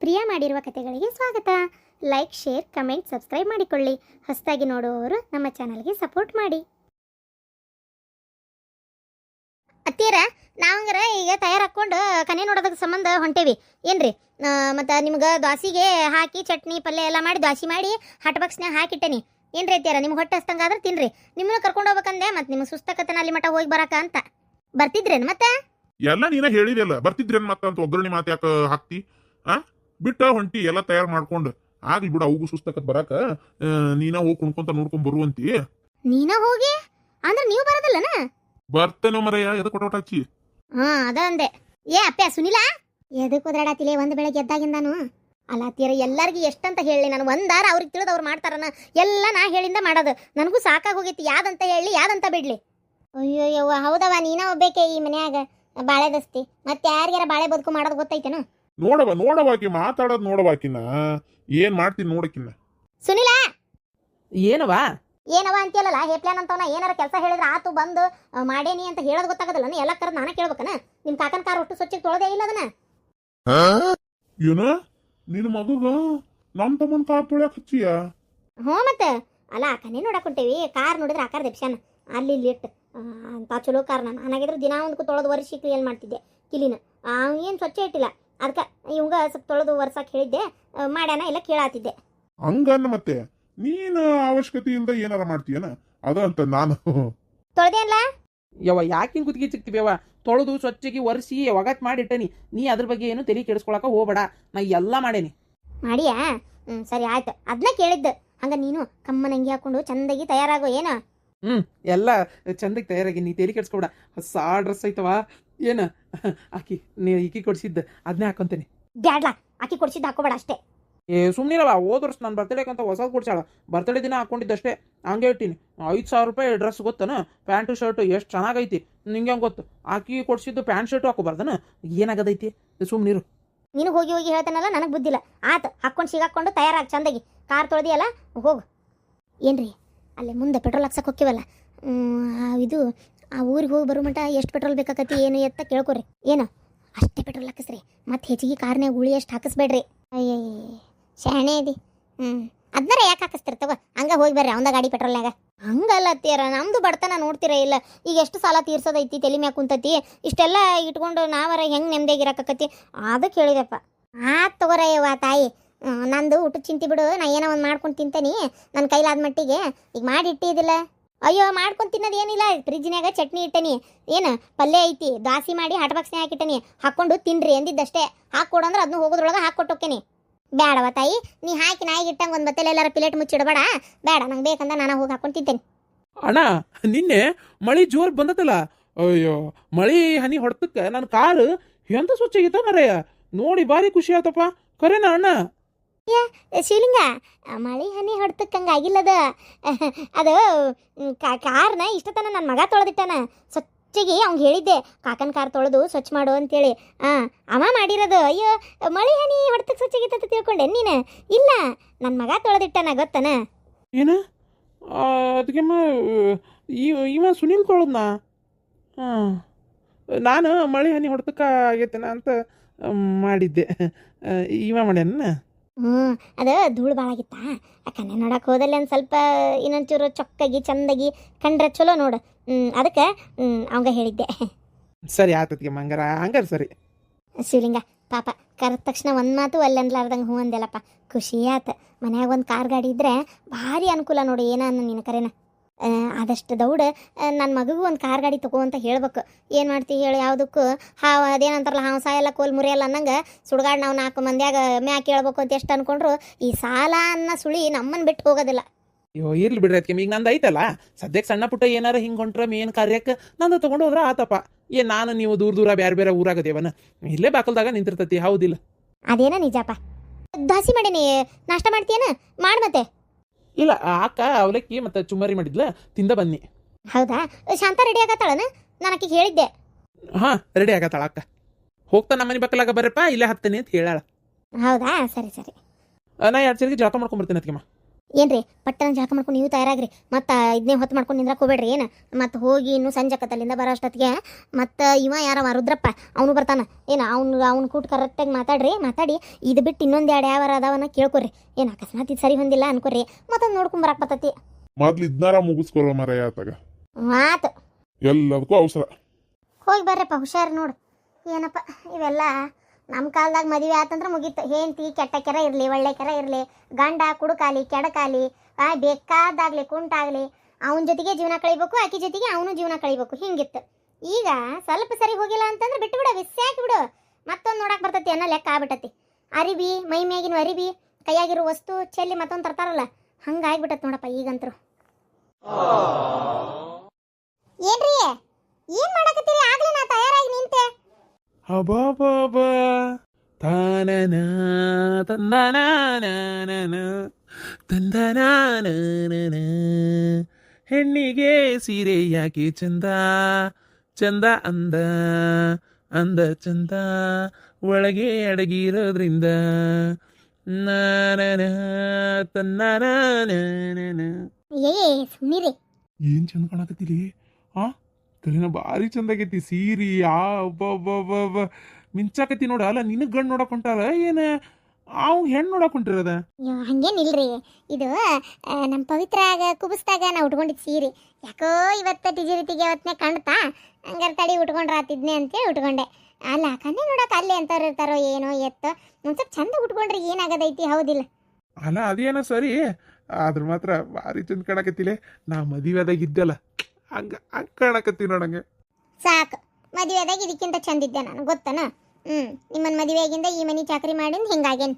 ಪ್ರಿಯಾ ಮಾಡಿರುವ ಕಥೆಗಳಿಗೆ ಸ್ವಾಗತ. Like, share, comment, subscribe ಮಾಡಿಕೊಳ್ಳಿ. ಹೊಸದಾಗಿ ನೋಡುವವರು ನಮ್ಮ ಚಾನಲ್ಗೆ ಸಪೋರ್ಟ್ ಮಾಡಿ. ಅತ್ತಿಯರ ನಾವಂಗರ ಈಗ ತಯಾರಾಕೊಂಡು ಕನೆ ನೋಡೋದಕ್ಕೆ ಸಂಬಂಧ ಹೊಂಟೇವಿ ಏನ್ರಿ. ಮತ್ತು ನಿಮ್ಗೆ ದ್ವಾಸಿಗೆ ಹಾಕಿ ಚಟ್ನಿ ಪಲ್ಯ ಎಲ್ಲ ಮಾಡಿ ದ್ವಾಸಿ ಮಾಡಿ ಹಾಟ್ ಬಾಕ್ಸ್ನಾಗ ಹಾಕಿಟ್ಟೇನಿ ಏನ್ರಿ. ಅತ್ತಿಯರ ನಿಮ್ಗೆ ಹೊಟ್ಟೆ ಹಸ್ತಂಗಾದ್ರೆ ತಿನ್ರಿ. ನಿಮ್ಮನ್ನ ಕರ್ಕೊಂಡು ಹೋಗ್ಬೇಕಂದೆ ಮತ್ತು ನಿಮ್ಮ ಸುಸ್ತಕತನ ಅಲ್ಲಿ ಮಠ ಹೋಗಿ ಬರಕ ಅಂತ ಬರ್ತಿದ್ರೇನು? ಮತ್ತೆ ಎಲ್ಲ ನೀನ ಹೇಳಿದೆಲ್ಲ ಬರ್ತಿದ್ರೇನ್ ಮತ್ತ ಒಗ್ಗರಣೆ ಮಾತು ಯಾಕೆ ಹಾಕ್ತಿ ಬಿಟ್ಟ ಹೊಂಟಿ ಎಲ್ಲ ತಯಾರು ಮಾಡ್ಕೊಂಡು ಆಗ್ಲಿ ಬಿಡ. ಅವು ಸುಸ್ತಕತ್ ಬರಾಕ ನೀನ ಹೋಗಿ ಕುಣ್ಕೊಂತ ನೋಡ್ಕೊಂಡ್ ಬರುವಂತಿ. ನೀನ ಹೋಗಿ ಅಂದ್ರೆ ನೀವು ಬರೋದಿಲ್ಲನ? ಬರ್ತೇನೋ ಮರಯ್ಯ ಎದ ಕೊಟ್ಟೋಟ ಹಚ್ಚಿ. ಅದ ಅಂದೆ. ಏ ಅಪ್ಪ ಸುನಿಲ ಎದಕ್ಕೆ ಓದಾಡತಿಲೆ ಒಂದು ಬೆಳಗ್ಗೆ ಎದ್ದಾಗಿಂದಾನು? ಅಲ್ಲ ಅತ್ತಿಯರ ಎಲ್ಲರಿಗೂ ಎಷ್ಟಂತ ಹೇಳಿ ನಾನು ಒಂದಾರ ಅವ್ರಿಗೆ ತಿಳಿದವ್ರು ಮಾಡ್ತಾರನ ಎಲ್ಲ ನಾ ಹೇಳಿಂದ ಮಾಡೋದು. ನನಗೂ ಸಾಕಾಗಿ ಹೋಗೈತಿ. ಯಾವ್ದಂತ ಹೇಳಿ ಯಾವ್ದಂತ ಬಿಡ್ಲಿ. ಅಯ್ಯೋ ಹೌದವ, ನೀನ ಒಬ್ಬೇಕೆ ಈ ಮನ್ಯಾಗ ಬಾಳೆ ದಸ್ತಿ. ಮತ್ತೆ ಯಾರಿಗಾರ ಬಾಳೆ ಬದುಕು ಮಾಡೋದು ಗೊತ್ತೈತೇನು? ನೋಡವಾಕಿ ಮಾತಾಡೋದ್ ನೋಡವಾಕಿನ ಏನ್ ಮಾಡ್ತೀನಿ ನೋಡಕಿನ್ನ. ಸುನಿಲ ಏನವಾ ಅಂತೀಯಲ್ಲ ಹೇಪ್ಲಾನ್ ಅಂತವನ ಏನಾರ ಕೆಲಸ ಹೇಳಿದ್ರೆ ಆತು ಬಂದು ಮಾಡೇನಿ ಅಂತ ಹೇಳೋದು ಗೊತ್ತಾಗದಲ್ಲ. ಎಲ್ಲ ಕರೆದು ನಾನೇ ಕೇಳ್ಬೇಕನ? ನಿಮ್ ಕಾಕನ ಕಾರ್ ಒಟ್ಟು ಸ್ವಚ್ಛಕ್ಕೆ ತೊಳೆದೇ ಇಲ್ಲ ಅದನ್ನ. ಏನ ನಿನ್ ಮಗಗ ನಮ್ ತಮ್ಮನ್ ಕಾರ್ ತೊಳ್ಯಾಕ ಹಚ್ಚಿಯ? ಹ್ಞೂ ಮತ್ತೆ ಅಲ್ಲ ಕನೆ ನೋಡಕ್ ಹೊಂಟೇವಿ. ಕಾರ್ ನೋಡಿದ್ರೆ ಆಕಾರ ದೆಪ್ಸಾನ ಅಲ್ಲಿ ಇಲ್ಲಿ ಇಟ್ಟು ಅಂತ ಚಲೋ ಕಾರ್. ನಾನಾಗಿದ್ರೆ ದಿನ ಒಂದಕ್ಕೂ ತೊಳೆದು ವರ್ಷಕ್ಕೆ ಏನು ಮಾಡ್ತಿದ್ದೆ ಕಿಲಿನ. ಏನು ಸ್ವಚ್ಛ ಇಟ್ಟಿಲ್ಲ. ಅದಕ್ಕೆ ಇವಂಗ ಸ್ವಲ್ಪ ತೊಳೆದು ವರ್ಷಕ್ಕೆ ಹೇಳಿದ್ದೆ, ಮಾಡ್ಯಾನ ಇಲ್ಲ ಕೇಳಾತಿದ್ದೆ. ಹಂಗನ್ನ ಮತ್ತೆ ನೀನ್ ಅವಶ್ಯಕತೆಯಿಂದ ಏನಾರ ಮಾಡ್ತೀಯನ ಅದ ಅಂತ ನಾನು ತೊಳೆದೆ ಅಲ್ಲ ಯವ ಯಾಕೆ ಕುತ್ತಿಗೆ ಸಿಗ್ತೀವಿ ತೊಳೆದು ಸ್ವಚ್ಛಗೆ ಒರೆಸಿ ಒಗಟ್ ಮಾಡಿಟ್ಟನಿ. ನೀ ಅದ್ರ ಬಗ್ಗೆ ಏನು ತಲೆ ಕೆಡಿಸ್ಕೊಳಕ ಹೋಗ್ಬೇಡ. ನಾ ಎಲ್ಲ ಮಾಡೇನಿ. ಮಾಡಿಯಾ? ಸರಿ ಆಯ್ತು. ಅದನ್ನ ಕೇಳಿದ್ದು. ಹಂಗ ನೀನು ಕಮ್ಮನ ಅಂಗಿ ಹಾಕೊಂಡು ಚಂದಾಗಿ ತಯಾರಾಗೋ ಏನ? ಎಲ್ಲ ಚಂದಕ್ಕೆ ತಯಾರಾಗಿ. ನೀ ತಲೆ ಕೆಡಿಸ್ಕೊಬೇಡ. ಹೊಸ ಡ್ರೆಸ್ ಐತವ ಏನ ನೀ ಈಕಿ ಕೊಡ್ಸಿದ್ದ ಅದನ್ನೇ ಹಾಕೊಂತೇನೆ. ಬ್ಯಾಡ್ಲಾ, ಆಕಿ ಕೊಡ್ಸಿದ್ದು ಹಾಕೋಬೇಡ ಅಷ್ಟೇ. ಸುಮ್ಮನಿರವ. ಹೋದ ವರ್ಷ ನಾನು ಬರ್ತಡೇಕಂತ ಹೊಸದು ಕೊಡ್ಸಾಳ. ಬರ್ತಡೇ ದಿನ ಹಾಕೊಂಡಿದ್ದಷ್ಟೇ. ಹಂಗೆ ಇಟ್ಟಿನಿ. 5,000 ರೂಪಾಯಿ ಡ್ರೆಸ್ ಗೊತ್ತನ? ಪ್ಯಾಂಟು ಶರ್ಟು ಎಷ್ಟು ಚೆನ್ನಾಗೈತಿ ನಿಂಗೆ ಹಂಗೆ ಗೊತ್ತು. ಆಕಿ ಕೊಡ್ಸಿದ್ದು ಪ್ಯಾಂಟ್ ಶರ್ಟು ಹಾಕೋಬಾರ್ದನ? ಏನಾಗದೈತಿ ಸುಮ್ಮನಿರು. ನೀನು ಹೋಗಿ ಹೇಳ್ತಾನಲ್ಲ, ನನಗೆ ಬುದ್ಧಿಲ್ಲ. ಆತು ಹಾಕೊಂಡು ಸಿಗಾಕೊಂಡು ತಯಾರಾಗಿ ಚಂದಾಗಿ ಕಾರ್ ತೊಳೆದಿಯಲ್ಲ ಹೋಗು. ಏನ್ರಿ ಅಲ್ಲೇ ಮುಂದೆ ಪೆಟ್ರೋಲ್ ಹಾಕ್ಸಕ್ಕೆ ಹೋಗ್ತೀವಲ್ಲ, ಇದು ಆ ಊರಿಗೆ ಹೋಗಿ ಬರೋ ಮಟ ಎಷ್ಟು ಪೆಟ್ರೋಲ್ ಬೇಕಾಕತಿ ಏನು ಎತ್ತ ಕೇಳ್ಕೊರಿ. ಏನು ಅಷ್ಟೇ ಪೆಟ್ರೋಲ್ ಹಾಕಿಸ್ರಿ. ಮತ್ತೆ ಹೆಚ್ಚಿಗೆ ಕಾರ್ನಾಗ ಉಳಿ ಎಷ್ಟು ಹಾಕಿಸ್ಬೇಡ್ರಿ. ಅಯ್ಯೇ ಶಾಣೆ ಇದಿ. ಅದನ್ನಾರ ಯಾಕೆ ಹಾಕಿಸ್ತಿರ್ತವ? ಹಂಗ ಹೋಗಿ ಬರ್ರಿ ಅವಂದ ಗಾಡಿ ಪೆಟ್ರೋಲ್ನಾಗ. ಹಂಗಲ್ಲ ಅತ್ತಿಯರ, ನಮ್ದು ಬಡತನ ನೋಡ್ತೀರ ಇಲ್ಲ? ಈಗ ಎಷ್ಟು ಸಾಲ ತೀರ್ಸೋದೈತಿ, ತಲೆ ಮ್ಯಾಗ ಕುಂತತಿ. ಇಷ್ಟೆಲ್ಲ ಇಟ್ಕೊಂಡು ನಾವರ ಹೆಂಗೆ ನೆಮ್ಮದಿಯಾಗಿರಕತ್ತಿ ಅದಕ್ಕೆ ಹೇಳಿದೆಪ್ಪ. ತಗೋರಯ್ಯವ್ವ ತಾಯಿ, ನಂದು ಊಟದ ಚಿಂತೆ ಬಿಡು. ನಾ ಏನೋ ಒಂದು ಮಾಡ್ಕೊಂಡು ತಿಂತೇನಿ ನನ್ನ ಕೈಲಾದ ಮಟ್ಟಿಗೆ. ಈಗ ಮಾಡಿ ಇಟ್ಟಿದ್ದಿಲ್ಲ. ಅಯ್ಯೋ ಮಾಡ್ಕೊಂಡು ತಿನ್ನೋದು ಏನಿಲ್ಲ. ಫ್ರಿಜ್ನಾಗ ಚಟ್ನಿ ಇಟ್ಟನಿ, ಏನು ಪಲ್ಯ ಐತಿ, ದಾಸಿ ಮಾಡಿ ಹಾಟ್ ಬಾಕ್ಸ್ನಾಗ ಹಾಕಿಟ್ಟನಿ. ಹಾಕ್ಕೊಂಡು ತಿನ್ರಿ ಅಂದಿದ್ದಷ್ಟೇ. ಹಾಕ್ಕೊಡು ಅಂದ್ರೆ ಅದನ್ನು ಹೋಗೋದ್ರೊಳಗೆ ಹಾಕ್ಕೊಟ್ಟೋಕ್ಕೇನಿ. ಬೇಡವ ತಾಯಿ, ನೀ ಹಾಕಿ ನಾಯಿಗೆ ಇಟ್ಟಂಗೆ ಒಂದು ಬತ್ತಲೆ ಎಲ್ಲಾರ ಪ್ಲೇಟ್ ಮುಚ್ಚಿಡಬೇಡ. ಬೇಡ, ನಂಗೆ ಬೇಕಂದ್ರೆ ನಾನು ಹೋಗಿ ಹಾಕೊಂಡು ತಿಂತೇನೆ. ಅಣ್ಣ ನಿನ್ನೆ ಮಳಿ ಜೋರ್ ಬಂದತಲ್ಲ. ಅಯ್ಯೋ ಮಳಿ ಹನಿ ಹೊಡ್ತಕ್ಕ ನನ್ನ ಕಾರು ಎಂತ ಸ್ವಚ್ಛ ಆಗಿತ್ತ ಮರಯ್ಯ. ನೋಡಿ ಭಾರಿ ಖುಷಿ ಆತಪ್ಪ. ಕರೆನಾ ಅಣ್ಣ? ಶಿವಲಿಂಗ, ಮಳೆ ಹನಿ ಹೊಡ್ತಕ್ಕಂಗೆ ಆಗಿಲ್ಲದ. ಅದು ಕಾರ್ನ ಇಷ್ಟತನ ನನ್ನ ಮಗ ತೊಳೆದಿಟ್ಟಾನ ಸ್ವಚ್ಛಗೆ. ಅವ್ನಿಗೆ ಹೇಳಿದ್ದೆ ಕಾಕನ ಕಾರ್ ತೊಳೆದು ಸ್ವಚ್ಛ ಮಾಡು ಅಂತೇಳಿ. ಅವ ಮಾಡಿರೋದು. ಅಯ್ಯೋ ಮಳೆ ಹನಿ ಹೊಡ್ತಕ್ಕೆ ಸ್ವಚ್ಛಾಗಿತ್ತ ತಿಳ್ಕೊಂಡೆ ನೀನು? ಇಲ್ಲ, ನನ್ನ ಮಗ ತೊಳೆದಿಟ್ಟಾನ ಗೊತ್ತನ? ಏನ ಅದಕ್ಕೆಮ್ಮ ಇವ ಸುನೀಲ್ ತೊಳೆದ್ನ? ನಾನು ಮಳೆ ಹನಿ ಹೊಡ್ತಕ್ಕ ಆಗೈತೇನ ಅಂತ ಮಾಡಿದ್ದೆ. ಇವ ಮಾಡ್ಯಾನ? ಅದು ಧೂಳು ಭಾಳ ಆಗಿತ್ತಾ? ಕಣ್ಣೆ ನೋಡಕ್ಕೆ ಹೋದಲ್ಲಿ ಒಂದು ಸ್ವಲ್ಪ ಇನ್ನೊಂಚೂರು ಚೊಕ್ಕಾಗಿ ಚಂದಾಗಿ ಕಂಡ್ರೆ ಚಲೋ ನೋಡು. ಅದಕ್ಕೆ ಅವಂಗ ಹೇಳಿದ್ದೆ. ಸರಿ ಆತತ್ಗೆ ಹಂಗಾರ ಸರಿ. ಶಿವಲಿಂಗ ಪಾಪ ಕರೆದ ತಕ್ಷಣ ಒಂದು ಮಾತು ಅಲ್ಲಿ ಅನ್ಲಾರ್ದಂಗೆ ಹ್ಞೂ ಅಂದೆಲ್ಲಪ್ಪ. ಖುಷಿ ಆತ. ಮನ್ಯಾಗ ಒಂದು ಕಾರ್ ಗಾಡಿ ಇದ್ರೆ ಭಾರಿ ಅನುಕೂಲ ನೋಡಿ. ಏನ ಅನ್ನ ನೀನು ಕರೆನ ಆದಷ್ಟು ದೌಡ ನನ್ನ ಮಗುಗೂ ಒಂದು ಕಾರ್ ಗಾಡಿ ತಗೋ ಅಂತ ಹೇಳ್ಬೇಕು. ಏನು ಮಾಡ್ತೀವಿ ಹೇಳಿ? ಯಾವುದಕ್ಕೂ ಅದೇನಂತಾರಲ್ಲ, ಹಾವು ಸಾಯಲ್ಲ ಕೋಲ್ ಮುರಿಯಲ್ಲ ಅನ್ನಂಗೆ ಸುಡ್ಗಾಡ್ ನಾವು 4 ಮಂದಿಯಾಗ ಮ್ಯಾಕೆ ಹೇಳ್ಬೇಕು ಅಂತ ಎಷ್ಟು ಅನ್ಕೊಂಡ್ರು ಈ ಸಾಲ ಅನ್ನೋ ಸುಳಿ ನಮ್ಮನ್ನು ಬಿಟ್ಟು ಹೋಗೋದಿಲ್ಲ. ಅಯ್ಯೋ ಇರ್ಲಿ ಬಿಡ್ರಿ. ಅದಕ್ಕೆ ಈಗ ನಂದು ಐತಲ್ಲ ಸದ್ಯಕ್ಕೆ ಸಣ್ಣ ಪುಟ್ಟ ಏನಾರ ಹಿಂಗೆ ಹೊಂಟ್ರೆ ಮೇನ್ ಕಾರ್ಯಕ್ಕೆ ನಂದು ತೊಗೊಂಡು ಹೋದ್ರೆ ಆತಪ್ಪ. ನಾನು ನೀವು ದೂರ ಬೇರೆ ಊರಾಗದೇವನ ಇಲ್ಲೇ ಬಾಕಲ್ದಾಗ ನಿಂತಿರ್ತತಿ. ಹೌದಿಲ್ಲ? ಅದೇನ ನಿಜಪ್ಪ. ದಾಸಿ ಮಾಡೀನಿ, ನಾಷ್ಟ ಮಾಡ್ತೀಯನ? ಮಾಡಿ ಮತ್ತೆ. ಇಲ್ಲ ಅಕ್ಕ ಅವಲಕ್ಕಿ ಮತ್ತು ಚುಮ್ಮರಿ ಮಾಡಿದ್ಲ, ತಿಂದ ಬನ್ನಿ. ಹೌದಾ? ಶಾಂತ ರೆಡಿ ಆಗತ್ತಾಳನ? ನಾನು ಆಕಿಗೆ ಹೇಳಿದ್ದೆ. ರೆಡಿ ಆಗತ್ತಾಳ ಅಕ್ಕ. ಹೋಗ್ತಾ ನಮ್ಮ ಮನೆ ಬಕ್ಕಲಾಗ ಬರ್ರಪ್ಪ, ಇಲ್ಲೇ ಹತ್ತೇನೆ ಅಂತ ಹೇಳಾಳ. ಹೌದಾ? ಸರಿ ಸರಿ. ನಾ 2 ಸರಿಗೆ ಜಳಕ ಮಾಡ್ಕೊಂಬರ್ತೀನಿ ಅದಕ್ಕೆಮ್ಮ. ಏನ್ರಿ ಪಟ್ಟನ ಜಳಕ ಮಾಡ್ಕೊಂಡು ನೀವು ತಯಾರಾಗ್ರಿ ಮತ್ತು ಇದನ್ನೇ ಹೊತ್ತು ಮಾಡ್ಕೊಂಡು ನಿಂದ್ರಕ್ಕೆ ಹೋಗ್ಬೇಡ್ರಿ ಏನು ಮತ್ತು ಹೋಗಿ ಇನ್ನೂ ಸಂಜೆ ಕತ್ತಲಿಂದ ಬರೋ ಅಷ್ಟೊತ್ತಿಗೆ ಮತ್ತು ಇವ ಯಾರವ ರುದ್ರಪ್ಪ ಅವನು ಬರ್ತಾನೆ ಏನು ಅವ್ನು ಕೂಟ್ ಕರೆಕ್ಟಾಗಿ ಮಾತಾಡಿ ಇದು ಬಿಟ್ಟು ಇನ್ನೊಂದು ಎರಡು ಯಾವಾರ ಅದಾವನ್ನ ಕೇಳ್ಕೊರಿ ಏನು ಅಕಸ್ಮಾತ್ ಇದು ಸರಿ ಹೊಂದಿಲ್ಲ ಅನ್ಕೊರಿ ಮತ್ತೊಂದು ನೋಡ್ಕೊಂಬರಕ್ಕೆ ಬರ್ತತಿ. ಮೊದ್ಲು ಇದನ್ನಾರ ಮುಗಿಸ್ಕೊಳ ಮರಯ ಆತಾಗ ಮಾತು ಎಲ್ಲದಕ್ಕೂ ಅವಸರ. ಹೋಗಿ ಬರ್ರಪ್ಪ ಹುಷಾರು ನೋಡು. ಏನಪ್ಪ ಇವೆಲ್ಲ ನಮ್ಮ ಕಾಲದಾಗ ಮದುವೆ ಆತಂದ್ರೆ ಮುಗೀತು. ಹೆಂಡತಿ ಕೆಟ್ಟ ಕೆರ ಇರಲಿ ಒಳ್ಳೆ ಕೆರ ಇರಲಿ, ಗಂಡ ಕುಡುಕಾಲಿ ಕೆಡಕಾಲಿ ಬೇಕಾದಾಗಲಿ ಕುಂಟಾಗಲಿ ಅವನ ಜೊತೆಗೆ ಜೀವನ ಕಳಿಬೇಕು, ಆಕಿ ಜೊತೆಗೆ ಅವನು ಜೀವನ ಕಳಿಬೇಕು, ಹಿಂಗಿತ್ತು. ಈಗ ಸ್ವಲ್ಪ ಸರಿ ಹೋಗಿಲ್ಲ ಅಂತಂದ್ರೆ ಬಿಟ್ಟು ಬಿಡು, ಬಿಸಾಕಿ ಬಿಡು, ಮತ್ತೊಂದು ನೋಡಕ್ಕೆ ಬರ್ತೈತಿ ಅನ್ನೋ ಲೆಕ್ಕ ಆಗ್ಬಿಟ್ಟತಿ. ಅರಿಬಿ ಮೈ ಮೇಗಿನ ಅರಿಬಿ ಕೈಯಾಗಿರೋ ವಸ್ತು ಚೆಲ್ಲಿ ಮತ್ತೊಂದು ತರ್ತಾರಲ್ಲ ಹಂಗಾಗ್ಬಿಟ್ಟತ್ ನೋಡಪ್ಪ ಈಗಂತರು. ಏನ್ರಿ ಏನ್ ಮಾಡಕತ್ತೀರಿ? ಆಗ್ಲೇ ನಾ ತಯಾರಾಗಿ ನಿಂತೆ. ಅಬಾಬಾಬ ತಾನನ ತಂದನ ತಂದನ ಹೆಣ್ಣಿಗೆ ಸೀರೆ ಯಾಕೆ ಚಂದ ಚಂದ ಅಂದ ಅಂದ ಚಂದ ಒಳಗೆ ಅಡಗಿರೋದ್ರಿಂದ ನಾನನ ತನ್ನನ ಏ ಸುಮ್ನಿರಿ. ಏನ್ ಚಂದ ಕಾಣಕತ್ತೀರಿ? ಆ ಕರಿನ ಭಾರಿ ಚಂದ ಆಗೈತಿ ಸೀರಿ. ಅಬ್ಬಬ್ಬಬ್ಬ ಮಿಂಚಾಕತಿ ನೋಡ. ಅಲ್ಲ ನಿನಗ್ ಗಂಡು ನೋಡಕ್ ಹೊಂಟಾರ ಏನ ಅವ್ ಹೆಣ್ಣು ನೋಡಕ್ ಹೊಂಟಿರದ? ಅಯ್ಯೋ ಹಂಗೇನಿಲ್ರಿ, ಇದು ನಮ್ಮ ಪವಿತ್ರಾಗ ಕುಬಸ್ದಾಗ ನಾ ಉಟ್ಕೊಂಡಿದ್ದು ಸೀರೆ. ಯಾಕೋ ಇವತ್ತು ಟಿಜಿರಿತಿಗೆ ಅವತ್ತನೇ ಕಾಣ್ತಾ, ಹಂಗಾರೆ ತಡಿ ಉಟ್ಕೊಂಡ್ರೆ ಆತಿದ್ನೆ ಅಂತೇಳಿ ಉಟ್ಕೊಂಡೆ. ಅಲ್ಲ ಕನ್ನೆ ನೋಡಕ್ಕೆ ಅಲ್ಲಿ ಎಂಥವ್ರು ಇರ್ತಾರೋ ಏನೋ ಎತ್ತೋ, ಒಂದು ಸ್ವಲ್ಪ ಚಂದ ಉಟ್ಕೊಂಡ್ರೆ ಏನಾಗದೈತಿ, ಹೌದಿಲ್ಲ? ಅಲ್ಲ ಅದೇನೋ ಸರಿ, ಆದ್ರ ಮಾತ್ರ ಭಾರಿ ಚಂದ ಕಾಣಕತ್ತಿಲೆ. ನಾ ಮದುವೆದಾಗ ಇದ್ದಲ್ಲ ಹಂಗ ಹಂಗ ಕಾಣಕತ್ತಿ ನೋಡಂಗೆ. ಸಾಕು, ಮದುವೆದಾಗ ಇದಕ್ಕಿಂತ ಚಂದಿದ್ದೆ ನಾನು, ಗೊತ್ತನ? ನಿಮ್ಮನ್ನ ಮದುವೆಯಾಗಿಂದ ಈ ಮನೆ ಚಾಕರಿ ಮಾಡಿಂದ ಹಿಂಗಾಗೇನು.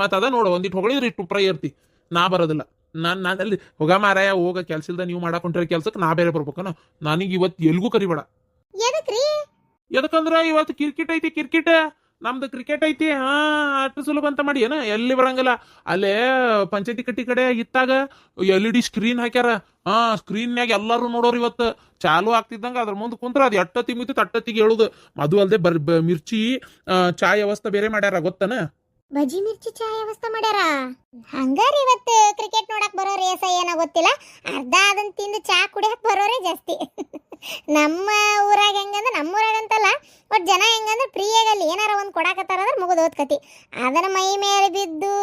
ಮತ್ತೆ ಅದ ನೋಡು, ಒಂದಿಟ್ಟು ಹೊಗಳಿದ್ರೆ ಇಟ್ಟು ಪ್ರೈ ಇರ್ತಿ. ನಾ ಬರೋದಿಲ್ಲ. ನಾನು ಅಲ್ಲಿ ಹೋಗ ಮಾರಾಯ, ಹೋಗ ಕೆಲ್ಸ ಇಲ್ದ ನೀವು ಮಾಡಾಕೊಂಡ್ರೆ ಕೆಲ್ಸಕ್ಕೆ ನಾ ಬೇರೆ ಬರ್ಬೇಕನ. ನನಗೆ ಇವತ್ತು ಎಲ್ಗೂ ಕರಿಬೇಡ. ಎದಕ್ರಿ? ಎದಕ್ಕಂದ್ರ ಇವತ್ತು ಕ್ರಿಕೆಟ್ ಐತಿ, ಕ್ರಿಕೆಟ್ ನಮ್ದು ಕ್ರಿಕೆಟ್ ಐತಿ. ಅಷ್ಟು ಸುಲಭ ಅಂತ ಮಾಡಿ ಏನ ಎಲ್ಲಿ ಬರಂಗಿಲ್ಲ. ಅಲ್ಲೇ ಪಂಚಾಯತಿ ಕಟ್ಟಿ ಕಡೆ ಇತ್ತಾಗ LED ಸ್ಕ್ರೀನ್ ಹಾಕ್ಯಾರ. ಸ್ಕ್ರೀನ್ಯಾಗ ಎಲ್ಲಾರು ನೋಡೋರು. ಇವತ್ತು ಚಾಲು ಆಗ್ತಿದ್ದಂಗ ಅದ್ರ ಮುಂದೆ ಕುಂತ್ರ ಅದು ಎಟ್ಟತ್ತಿ ಮುಗಿತು ತಟ್ಟತ್ತಿಗೆ ಹೇಳುದು. ಅದು ಅಲ್ಲದೆ ಮಿರ್ಚಿ ಚಾಯ್ ವ್ಯವಸ್ಥೆ ಬೇರೆ ಮಾಡ್ಯಾರ, ಗೊತ್ತನ? ಬಜ್ಜಿ ಮಿರ್ಚಿ ಚಾಯ್ ವ್ಯವಸ್ಥೆ ಮಾಡ್ಯಾರ. ಹಂಗಾರೆ ಇವತ್ತು ಕ್ರಿಕೆಟ್ ನೋಡಕ್ ಬರೋ ರೇಸ ಏನೋ ಗೊತ್ತಿಲ್ಲ, ಅರ್ಧ ಅದನ್ನ ತಿಂದು ಚಾ ಕುಡಿಯಕ್ ಬರೋರೇ ಜಾಸ್ತಿ. ನಮ್ಮ ಊರಾಗ ಹೆಂಗಂದ್ರೆ, ನಮ್ಮೂರಾಗಂತಲ್ಲ ಒಟ್ಟು ಜನ ಹೆಂಗಂದ್ರೆ ಪ್ರಿಯಾಗಲ್ಲಿ ಏನಾರ ಒಂದು ಕೊಡಾಕತ್ತಾರಂದ್ರೆ ಮುಗಿದು ಓದ್ಕತಿ. ಅದನ್ನ ಮೈ ಮೇಲೆ ಬಿದ್ದು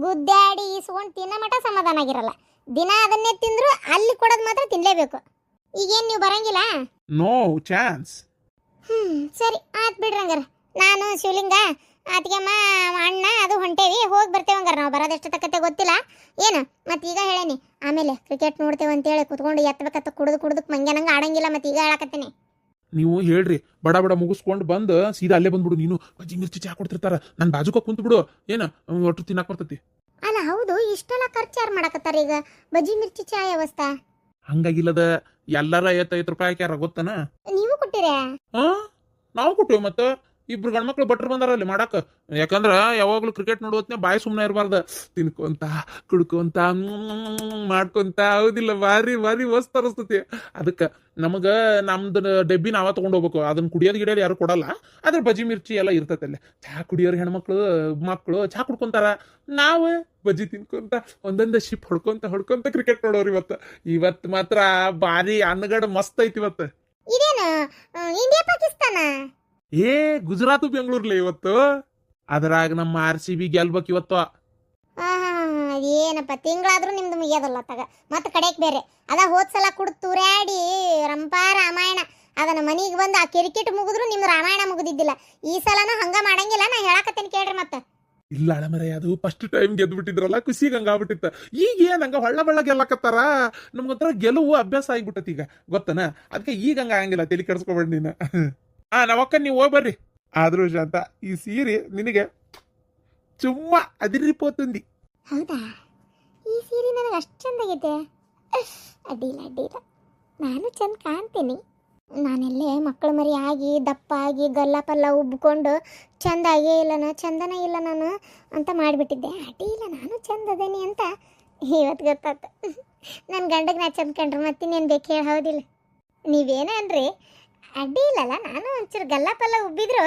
ಗುದ್ದಾಡಿ ಈಸ್ಕೊಂಡು ತಿನ್ನೋ ಮಟ ಸಮಾಧಾನ ಆಗಿರಲ್ಲ. ದಿನ ಅದನ್ನೇ ತಿಂದ್ರು ಅಲ್ಲಿ ಕೊಡೋದು ಮಾತ್ರ ತಿನ್ಲೇಬೇಕು. ಈಗೇನು ನೀವು ಬರಂಗಿಲ್ಲ? No chance. ಸರಿ ಆತ್ ಬಿಡ್ರಿ. ಹಂಗಾರ ನಾನು ಶಿವಲಿಂಗ ಆತಿಗೆಮ್ಮ ಅಣ್ಣ ಅದು ಹೊಂಟೇವಿ, ಹೋಗಿ ಬರ್ತೇವೆ. ಹಂಗಾರ ನಾವು ಬರೋದೆಷ್ಟು ತಕ್ಕತ್ತೆ ಗೊತ್ತಿಲ್ಲ ಏನು. ಮತ್ತೆ ಈಗ ಹೇಳೇನಿ, ಆಮೇಲೆ ಕ್ರಿಕೆಟ್ ನೋಡ್ತೇವೆ ಅಂತೇಳಿ ಕುತ್ಕೊಂಡು ಎತ್ತಬೇಕತ್ತ ಕುಡ್ದು ಮಂಗ್ಯಾನಂಗೆ ಆಡಂಗಿಲ್ಲ. ಮತ್ತೆ ಈಗ ಹೇಳಕತ್ತೇನೆ. ನೀವು ಹೇಳ್ರಿ, ಬಡ ಬಡ ಮುಗಿಸ್ಕೊಂಡು ಬಂದು ಸೀದಾ ಅಲ್ಲೇ ಬಂದ್ಬಿಡು. ನೀನು ಬಜ್ಜಿ ಮಿರ್ಚಿ ಚಾ ಕೊಡ್ತಿರ್ತಾರ, ನಾನು ಬಾಜುಕ ಕುಂತು ಬಿಡು. ಏನ ಒಟ್ಟು ತಿನ್ನಕ್ ಬರ್ತೈತಿ. ಅಲ್ಲ ಹೌದು, ಇಷ್ಟೆಲ್ಲ ಖರ್ಚು ಯಾರು ಮಾಡಕತ್ತಾರ ಈಗ ಬಜ್ಜಿ ಮಿರ್ಚಿ ಚಾ ವ್ಯವಸ್ಥೆ? ಹಂಗಾಗಿಲ್ಲದ, ಎಲ್ಲಾರ 50 ರೂಪಾಯಿ ಹಾಕ್ಯಾರ, ಗೊತ್ತನ? ನೀವು ಕೊಟ್ಟಿರ? ನಾವು ಕೊಟ್ಟೇವಿ. ಮತ್ತ ಇಬ್ರು ಗಂಡ್ಮಕ್ಳು ಭಟ್ರು ಬಂದಾರ ಅಲ್ಲಿ ಮಾಡಾಕ. ಯಾಕಂದ್ರ ಯಾವಾಗ್ಲೂ ಕ್ರಿಕೆಟ್ ನೋಡೋತ್ನೇ ಬಾಯಿ ಸುಮ್ಮನೆ ಇರಬಾರ್ದ. ತಿನ್ಕೊಂತ ಕುಡ್ಕೊಂತ ಮಾಡ್ಕೊಂತ, ಹೌದಿಲ್ಲ? ಭಾರಿ ಭಾರಿ ಮಸ್ತ್ ಅನಿಸ್ತತಿ. ಅದಕ್ಕೆ ನಮಗ ನಮ್ದು ಡಬ್ಬಿ ನಾವ ತಗೊಂಡ್ ಅದನ್ನ ಕುಡಿಯೋದು ಗಿಡಿಯೋದು ಯಾರು ಕೊಡಲ್ಲ. ಅದ್ರ ಬಜ್ಜಿ ಮಿರ್ಚಿ ಎಲ್ಲ ಇರ್ತೈತೆ ಅಲ್ಲಿ. ಚಹಾ ಕುಡಿಯೋರು ಹೆಣ್ಮಕ್ಳು ಮಕ್ಕಳು ಚಹಾ ಕುಡ್ಕೊಂತಾರ, ನಾವು ಬಜ್ಜಿ ತಿನ್ಕೊಂತ ಒಂದೊಂದು ಶಿಪ್ ಹೊಡ್ಕೊಂತ ಕ್ರಿಕೆಟ್ ನೋಡೋರು. ಇವತ್ತು ಮಾತ್ರ ಭಾರಿ ಅನ್ನಗಡ ಮಸ್ತ್ ಐತಿ. ಇವತ್ತು ಇದೇನು ಇಂಡಿಯಾ ಪಾಕಿಸ್ತಾನ? ಗುಜರಾತ್ ಬೆಂಗಳೂರ್ಲಿ ಇವತ್ತು. ಅದ್ರಾಗ ನಮ್ಮ RCB ಗೆಲ್ಬೇಕು ಇವತ್ತು. ಏನಪ್ಪ, ತಿಂಗಳಾದ್ರೂ ನಿಮ್ದು ಮುಗಿಯೋದಲ್ಲ ತಗ. ಮತ್ತೆ ಕಡೆಗೆ ಬೇರೆ ಅದ ಹೋದ್ಸಲ ಕುಡ್ದು ತೂರ್ಯಾಡಿ ರಂಪಾ ರಾಮಾಯಣ. ಅದನ್ನ ಮನಿಗೆ ಬಂದು ಆ ಕ್ರಿಕೆಟ್ ಮುಗಿದ್ರು ನಿಮ್ದು ರಾಮಾಯಣ ಮುಗಿದಿದ್ದಿಲ್ಲ. ಈ ಸಲನೂ ಹಂಗ ಮಾಡಂಗಿಲ್ಲ, ನಾ ಹೇಳಕತ್ತೇನೆ ಕೇಳ್ರಿ. ಮತ್ತೆ ಇಲ್ಲ ಅಳಮರೆ, ಅದು ಫಸ್ಟ್ ಟೈಮ್ ಗೆದ್ಬಿಟ್ಟಿದ್ರಲ್ಲ, ಖುಷಿಗೆ ಹಂಗಾಗ್ಬಿಟ್ಟಿತ್ತ. ಈಗ ಏನ್ ಹಂಗ ಹೊಳ್ಳ ಗೆಲ್ಲಕತ್ತಾರ. ನಮ್ಗೊಂಥರ ಗೆಲುವು ಅಭ್ಯಾಸ ಆಗ್ಬಿಟ್ಟತಿ ಈಗ, ಗೊತ್ತನ? ಅದಕ್ಕೆ ಈಗ ಹಂಗ ಆಗಂಗಿಲ್ಲ, ತಲೆ ಕೆಡಿಸ್ಕೊಬೇಡ ನೀನು. ನಾವಕ್ಕ ನೀವು ಹೋಗಿ ಬರ್ರಿ. ಆದ್ರೂ ಶಾಂತ, ಈ ಸೀರೆ ನಿನಗೆ ಚುಮ್ಮ ಅದಿರಿಪೋತುಂದಿ. ಹೌದಾ? ಈ ಸೀರೆ ನನಗೆ ಅಷ್ಟು ಚಂದಾಗೈತೆ. ಅಡ್ಡಿಲ್ಲ, ನಾನು ಚಂದ ಕಾಣ್ತೀನಿ. ನಾನೆಲ್ಲೇ ಮಕ್ಕಳು ಮರಿ ಆಗಿ ದಪ್ಪ ಆಗಿ ಗಲ್ಲ ಪಲ್ಲ ಉಬ್ಕೊಂಡು ಚಂದಾಗೇ ಇಲ್ಲ, ಚಂದನ ಇಲ್ಲ ನಾನು ಅಂತ ಮಾಡಿಬಿಟ್ಟಿದ್ದೆ. ಅಡ್ಡಿಲ್ಲ, ನಾನು ಚಂದ ಅದೇನಿ ಅಂತ ಇವತ್ತು ಗೊತ್ತಾಯ್ತು. ನನ್ನ ಗಂಡಗೆ ನಾ ಚಂದ ಕಂಡ್ರೆ ಮತ್ತಿನ್ನೇನು ಬೇಕು ಹೇಳಿ, ಹೌದಿಲ್ಲ? ನೀವೇನನ್ರಿ, ಅಡ್ಡಿ ಇಲ್ಲಲ್ಲ, ನಾನು ಒಂಚೂರು ಗಲ್ಲ ಪಲ್ಲ ಉಬ್ಬಿದ್ರು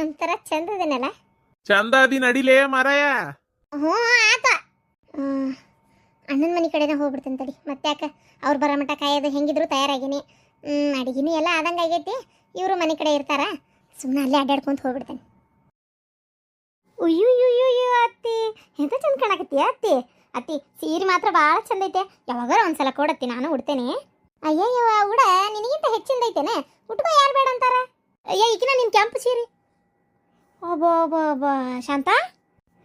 ಒಂಥರ ಚಂದ ಅದೇನಲ್ಲ. ಚಂದ ಅದಿ ನಡಿಲೇ ಮಾರಾಯ. ಹ್ಞೂ ಆತ. ಅಣ್ಣನ ಮನೆ ಕಡೆನೇ ಹೋಗ್ಬಿಡ್ತೇನೆ ತಡಿ ಮತ್ತೆ ಯಾಕೆ ಅವ್ರು ಬರೋ ಮಟ್ಟ ಕಾಯೋದು ಹೆಂಗಿದ್ರು ತಯಾರಾಗೀನಿ ಅಡಿಗೆನೂ ಎಲ್ಲ ಆದಂಗೆ ಆಗೈತಿ ಇವರು ಮನೆ ಕಡೆ ಇರ್ತಾರ ಸುಮ್ಮನೆ ಅಲ್ಲೇ ಅಡ್ಡಾಡ್ಕೊಂತ ಹೋಗ್ಬಿಡ್ತೇನೆ ಉಯ್ಯು ಅತ್ತಿ ಎಂತ ಚಂದ ಕಾಣಕತ್ತಿ ಅತ್ತಿ ಅತ್ತಿ ಸೀರೆ ಮಾತ್ರ ಭಾಳ ಚಂದ ಐತೆ ಯಾವಾಗಾರ ಒಂದ್ಸಲ ಕೊಡತ್ತಿ ನಾನು ಉಡ್ತೇನೆ ಅಯ್ಯಯ್ಯವ ಉಡ ನಿನಗಿಂತ ಹೆಚ್ಚಿಂದ ಐತೇನೆ ಉಟ್ಕೋ ಯಾರು ಬೇಡ ಅಂತಾರ ಅಯ್ಯ ಈಗಿನ ನಿನ್ ಕೆಂಪು ಸೀರೆ ಒಬ್ಬ ಶಾಂತ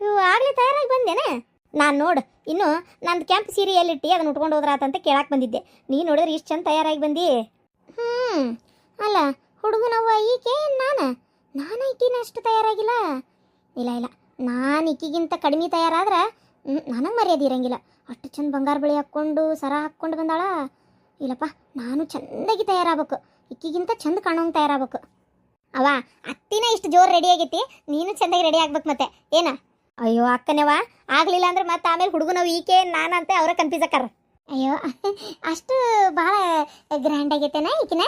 ಇವು ಆಗ್ಲೇ ತಯಾರಾಗಿ ಬಂದೇನೆ ನಾನು ನೋಡು ಇನ್ನು ನಂದು ಕೆಂಪು ಸೀರೆ ಎಲ್ಲಿಟ್ಟಿ ಅದನ್ನ ಉಟ್ಕೊಂಡು ಹೋದ್ರಾತಂತ ಕೇಳಕ್ಕೆ ಬಂದಿದ್ದೆ ನೀನು ನೋಡಿದ್ರೆ ಇಷ್ಟು ಚಂದ ತಯಾರಾಗಿ ಬಂದಿ ಅಲ್ಲ ಹುಡುಗನವ್ವ ಈಕೆ ನಾನು ಈಕಿನಷ್ಟು ತಯಾರಾಗಿಲ್ಲ ಇಲ್ಲ ನಾನು ಈಕಿಗಿಂತ ಕಡಿಮೆ ತಯಾರಾದ್ರೆ ನನಗೆ ಮರ್ಯಾದೆ ಇರಂಗಿಲ್ಲ ಅಷ್ಟು ಚಂದ ಬಂಗಾರ ಬಳಿ ಹಾಕ್ಕೊಂಡು ಸರ ಹಾಕ್ಕೊಂಡು ಬಂದಾಳ ಇಲ್ಲಪ್ಪ ನಾನು ಚೆಂದಾಗಿ ತಯಾರಾಗಬೇಕು ಈಕಿಗಿಂತ ಚಂದ ಕಾಣೋಂಗೆ ತಯಾರಾಗಬೇಕು ಅವ ಅತ್ತಿನ ಇಷ್ಟು ಜೋರು ರೆಡಿ ಆಗೈತಿ ನೀನು ಚೆಂದಾಗಿ ರೆಡಿ ಆಗ್ಬೇಕು ಮತ್ತೆ ಏನ ಅಯ್ಯೋ ಅಕ್ಕನೇವ ಆಗಲಿಲ್ಲ ಅಂದ್ರೆ ಮತ್ತೆ ಆಮೇಲೆ ಹುಡುಗನವು ಈಕೆ ನಾನಂತೆ ಅವರ ಕನ್ಫ್ಯೂಸ್ ಆಕಾರ ಅಯ್ಯೋ ಅಷ್ಟು ಭಾಳ ಗ್ರ್ಯಾಂಡ್ ಆಗೈತೇನ ಈಕಿನ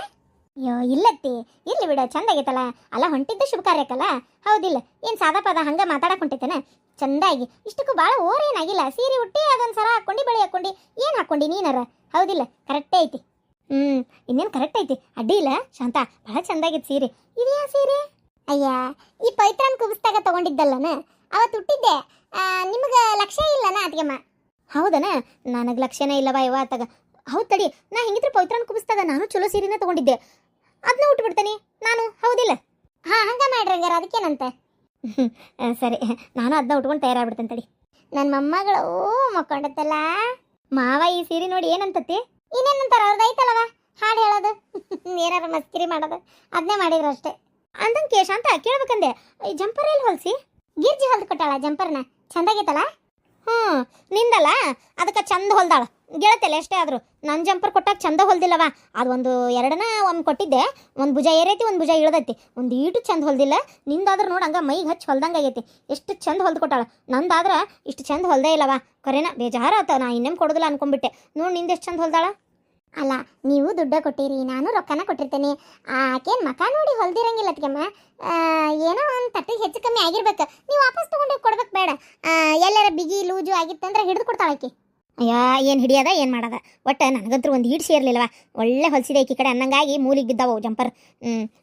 ಅಯ್ಯೋ ಇಲ್ಲತ್ತಿ ಇರ್ಲಿ ಬಿಡ ಚಂದ ಆಗೈತಲ್ಲ ಅಲ್ಲ ಹೊಂಟಿದ್ದ ಶುಭ ಕಾರ್ಯಕ್ಕಲ್ಲ ಹೌದಿಲ್ಲ ಏನು ಸಾದಾ ಪದ ಹಂಗೆ ಮಾತಾಡಕ್ಕೆ ಹೊಂಟೈತೇನೆ ಚಂದಾಗಿ ಇಷ್ಟಕ್ಕೂ ಭಾಳ ಓರ್ ಏನಾಗಿಲ್ಲ ಸೀರೆ ಉಟ್ಟಿ ಅದೊಂದು ಸರ ಹಾಕ್ಕೊಂಡು ಬಳಿ ಹಾಕ್ಕೊಂಡು ಏನು ಹಾಕ್ಕೊಂಡು ನೀನಾರ ಹೌದಿಲ್ಲ ಕರೆಕ್ಟೇ ಐತಿ ಇನ್ನೇನು ಕರೆಕ್ಟ್ ಐತಿ ಅಡ್ಡಿ ಇಲ್ಲ ಶಾಂತ ಭಾಳ ಚಂದಾಗಿತ್ತು ಸೀರೆ ಇದ್ಯಾ ಸೀರೆ ಅಯ್ಯ ಈ ಪವಿತ್ರನ ಕುಬಿಸ್ದಾಗ ತಗೊಂಡಿದ್ದಲ್ಲನ ಅವತ್ತು ಹುಟ್ಟಿದ್ದೆ ನಿಮಗೆ ಲಕ್ಷ್ಯ ಇಲ್ಲನ ಅದಕ್ಕೆಮ್ಮ ಹೌದನ ನನಗೆ ಲಕ್ಷ್ಯನೇ ಇಲ್ಲವಾ ಇವ ಆತಾಗ ಹೌದು ತಡಿ ನಾ ಹೆಂಗಿದ್ರೆ ಪವಿತ್ರನ ಕುಬಿಸ್ದಾಗ ನಾನು ಚಲೋ ಸೀರೆನ ತಗೊಂಡಿದ್ದೆ ಅದನ್ನ ಉಟ್ಬಿಡ್ತೇನೆ ನಾನು ಹೌದಿಲ್ಲ ಹಂಗ ಮಾಡ್ರಿ ಹಂಗಾರ ಅದಕ್ಕೇನಂತೆ ಸರಿ ನಾನು ಅದನ್ನ ಉಟ್ಕೊಂಡು ತಯಾರಾಗ್ಬಿಡ್ತೇನೆ ತಡಿ ನನ್ನ ಮೊಮ್ಮಗಳು ಮಕ್ಕೊಂಡತ್ತಲ್ಲ ಮಾವ ಈ ಸೀರೆ ನೋಡಿ ಏನಂತತಿ ಇನ್ನೇನಂತಾರ ಅವ್ರದ್ದು ಐತಲ್ಲವ ಹಾಡು ಹೇಳೋದು ಏನಾರ ಮಸ್ಕಿರಿ ಮಾಡೋದು ಅದನ್ನೇ ಮಾಡಿದ್ರು ಅಷ್ಟೇ ಅಂದಂಗೆ ಶಾಂತ ಕೇಳ್ಬೇಕಂದೆ ಈ ಜಂಪರ್ ಎಲ್ಲಿ ಹೊಲಿಸಿ ಗಿರ್ಜಿ ಹೊಲ್ದು ಕೊಟ್ಟಾಳ ಜಂಪರ್ನ ಚಂದಾಗೈತಲ್ಲ ನಿಂದಲ್ಲ ಅದಕ್ಕೆ ಚಂದ ಹೊಲ್ದಾಳ ಗೆಳತಿಲ್ಲ ಎಷ್ಟೇ ಆದರೂ ನನ್ನ ಜಂಪರ್ ಕೊಟ್ಟಾಗ ಚಂದ ಹೊಲ್ದಿಲ್ಲವ ಅದು ಒಂದು ಎರಡನ ಒಮ್ಮೆ ಕೊಟ್ಟಿದ್ದೆ ಒಂದು ಭುಜ ಏರೈತಿ ಒಂದು ಭುಜ ಇಳ್ದೈತಿ ಒಂದು ಈಟು ಚಂದ ಹೊಲ್ದಿಲ್ಲ ನಿಂದಾದ್ರೆ ನೋಡಿ ಹಂಗೆ ಮೈಗೆ ಹಚ್ಚಿ ಹೊಲ್ದಂಗೆ ಆಗೈತಿ ಎಷ್ಟು ಚಂದ ಹೊಲ್ದು ಕೊಟ್ಟಾಳ ನಂದಾದ್ರೆ ಇಷ್ಟು ಚಂದ ಹೊಲ್ದೇ ಇಲ್ಲವ ಕರೆನ ಬೇಜಾರ ಆತ ನಾ ಇನ್ನೇನು ಕೊಡೋದಿಲ್ಲ ಅನ್ಕೊಂಡ್ಬಿಟ್ಟೆ ನೋಡಿ ನಿಂದು ಎಷ್ಟು ಚಂದ ಹೊಲ್ದಾಳ ಅಲ್ಲ ನೀವು ದುಡ್ಡ ಕೊಟ್ಟಿರಿ ನಾನು ರೊಕ್ಕನ ಕೊಟ್ಟಿರ್ತೇನೆ ಆಕೇನು ಮಕ ನೋಡಿ ಹೊಲ್ದಿರಂಗಿಲ್ಲ ಅದಕ್ಕೆಮ್ಮ ಏನೋ ಒಂದು ತಟ್ಟಿಗೆ ಹೆಚ್ಚು ಕಮ್ಮಿ ಆಗಿರ್ಬೇಕು ನೀವು ವಾಪಸ್ ತೊಗೊಂಡು ಕೊಡ್ಬೇಕು ಬೇಡ ಎಲ್ಲರ ಬಿಗಿ ಲೂಜು ಆಗಿತ್ತಂದ್ರೆ ಹಿಡಿದು ಕೊಡ್ತಾಳೆ ಆಕಿ ಅಯ್ಯ ಏನು ಹಿಡಿಯೋದ ಏನು ಮಾಡೋದ ಒಟ್ಟು ನನಗಂತೂ ಒಂದು ಈಡು ಸೇರ್ಲಿಲ್ಲವ ಒಳ್ಳೆ ಹೊಲಿಸಿದೆ ಈಕಿ ಕಡೆ ಅನ್ನಂಗಾಗಿ ಮೂಲಿಗೆ ಬಿದ್ದಾವು ಜಂಪರ್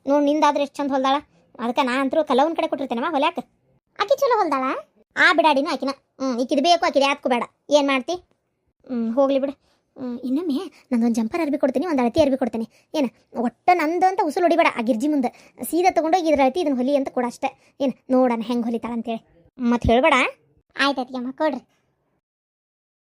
ನೋಡಿ ನಿಂದಾದ್ರೆ ಎಷ್ಟು ಚಂದ ಹೊಲ್ದಾಳ ಅದಕ್ಕೆ ನಾ ಅಂತರೂ ಕಲವನ್ ಕಡೆ ಕೊಟ್ಟಿರ್ತೇನವ ಹೊಲ್ಯಾಕ ಆಕಿ ಚಲೋ ಹೊಲ್ದಾಳ ಬಿಡಾಡಿನೂ ಆಕಿನ ಈಕಿದು ಬೇಕು ಆಕಿದು ಯಾತ್ಕು ಬೇಡ ಏನು ಮಾಡ್ತಿ ಹೋಗ್ಲಿ ಬಿಡು ಇನ್ನೊಮ್ಮೆ ನಂದೊಂದು ಜಂಪರ್ ಅರ್ಬಿ ಕೊಡ್ತೀನಿ ಒಂದು ಅಳತಿ ಅರ್ಬಿ ಕೊಡ್ತೀನಿ ಏನು ಒಟ್ಟು ನಂದು ಅಂತ ಉಸುಲು ಹೊಡಿಬೇಡ ಆ ಗಿರ್ಜಿ ಮುಂದೆ ಸೀದಾ ತೊಗೊಂಡೋಗಿ ಇದ್ರ ಅಳತಿ ಇದನ್ನು ಹೊಲಿ ಅಂತ ಕೊಡ ಅಷ್ಟೇ ಏನು ನೋಡೋಣ ಹೆಂಗೆ ಹೊಲಿತಾಳ ಅಂತೇಳಿ ಮತ್ತೆ ಹೇಳ್ಬೇಡ ಆಯ್ತು ಅಮ್ಮ ಕೊಡ್ರಿ